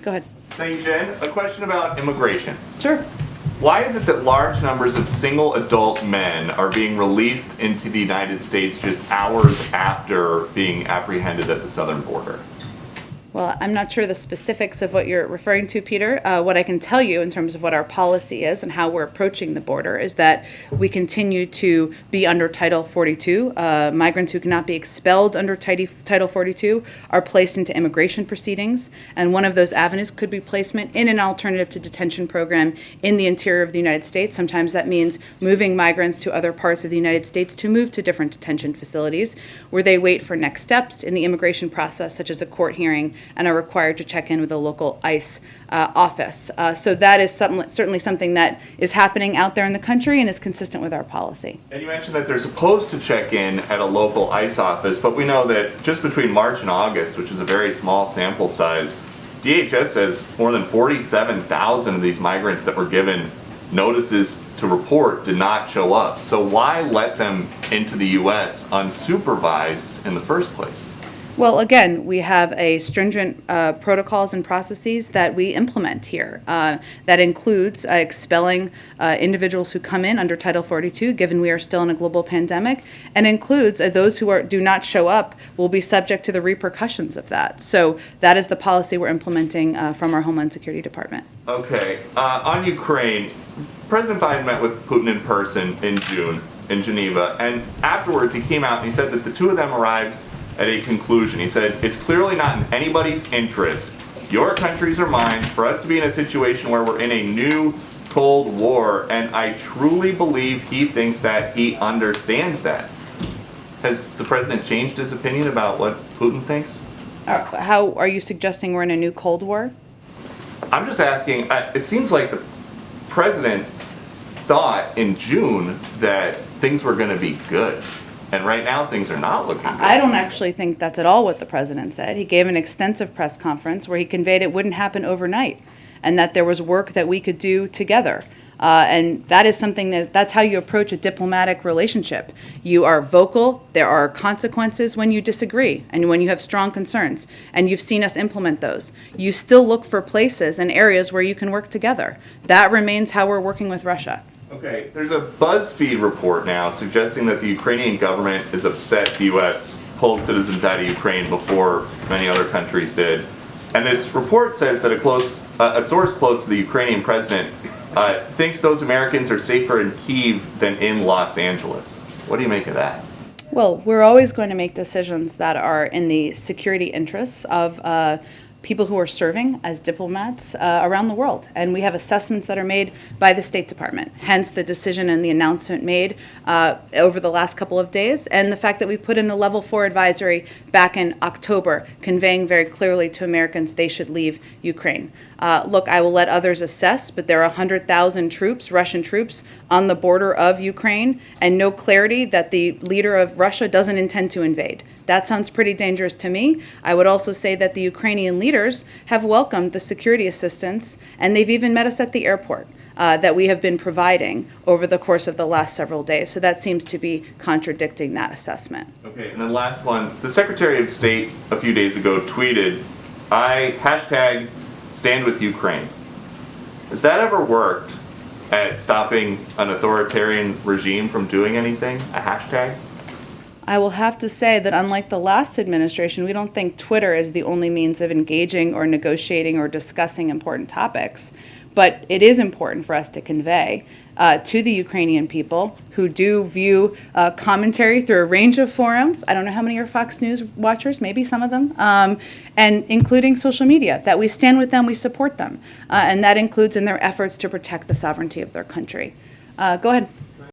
Go ahead. Thank you, Jen. A question about immigration. Sure. Why is it that large numbers of single adult men are being released into the United States just hours after being apprehended at the southern border? Well, I'm not sure the specifics of what you're referring to, Peter. What I can tell you in terms of what our policy is and how we're approaching the border is that we continue to be under Title 42. Migrants who cannot be expelled under Title 42 are placed into immigration proceedings, and one of those avenues could be placement in an alternative to detention program in the interior of the United States. Sometimes that means moving migrants to other parts of the United States to move to different detention facilities where they wait for next steps in the immigration process, such as a court hearing, and are required to check in with a local ICE office. So that is certainly something that is happening out there in the country and is consistent with our policy. And you mentioned that they're supposed to check in at a local ICE office, but we know that just between March and August, which is a very small sample size, DHS says more than 47,000 of these migrants that were given notices to report did not show up. So why let them into the U.S. unsupervised in the first place? Well, again, we have a stringent protocols and processes that we implement here. That includes expelling individuals who come in under Title 42, given we are still in a global pandemic, and includes those who do not show up will be subject to the repercussions of that. So that is the policy we're implementing from our Homeland Security Department. Okay. On Ukraine, President Biden met with Putin in person in June in Geneva, and afterwards he came out and he said that the two of them arrived at a conclusion. He said, it's clearly not in anybody's interest, your countries or mine, for us to be in a situation where we're in a new Cold War, and I truly believe he thinks that he understands that. Has the president changed his opinion about what Putin thinks? How are you suggesting we're in a new Cold War? I'm just asking, it seems like the president thought in June that things were going to be good. And right now, things are not looking good. I don't actually think that's at all what the president said. He gave an extensive press conference where he conveyed it wouldn't happen overnight and that there was work that we could do together. And that is something that's how you approach a diplomatic relationship. You are vocal. There are consequences when you disagree and when you have strong concerns. And you've seen us implement those. You still look for places and areas where you can work together. That remains how we're working with Russia. Okay, there's a BuzzFeed report now suggesting that the Ukrainian government is upset the U.S. pulled citizens out of Ukraine before many other countries did. And this report says that a source close to the Ukrainian president thinks those Americans are safer in Kyiv than in Los Angeles. What do you make of that? Well, we're always going to make decisions that are in the security interests of people who are serving as diplomats around the world. And we have assessments that are made by the State Department, hence the decision and the announcement made over the last couple of days, and the fact that we put in a level 4 advisory back in October, conveying very clearly to Americans they should leave Ukraine. Look, I will let others assess, but there are 100,000 troops, Russian troops, on the border of Ukraine, and no clarity that the leader of Russia doesn't intend to invade. That sounds pretty dangerous to me. I would also say that the Ukrainian leaders have welcomed the security assistance, and they've even met us at the airport that we have been providing over the course of the last several days. So that seems to be contradicting that assessment. Okay, and then last one. The Secretary of State a few days ago tweeted, hashtag stand with Ukraine. Has that ever worked at stopping an authoritarian regime from doing anything? A hashtag? I will have to say that unlike the last administration, we don't think Twitter is the only means of engaging or negotiating or discussing important topics. But it is important for us to convey to the Ukrainian people who do view commentary through a range of forums. I don't know how many are Fox News watchers, maybe some of them, and including social media, that we stand with them, we support them. And that includes in their efforts to protect the sovereignty of their country. Go ahead.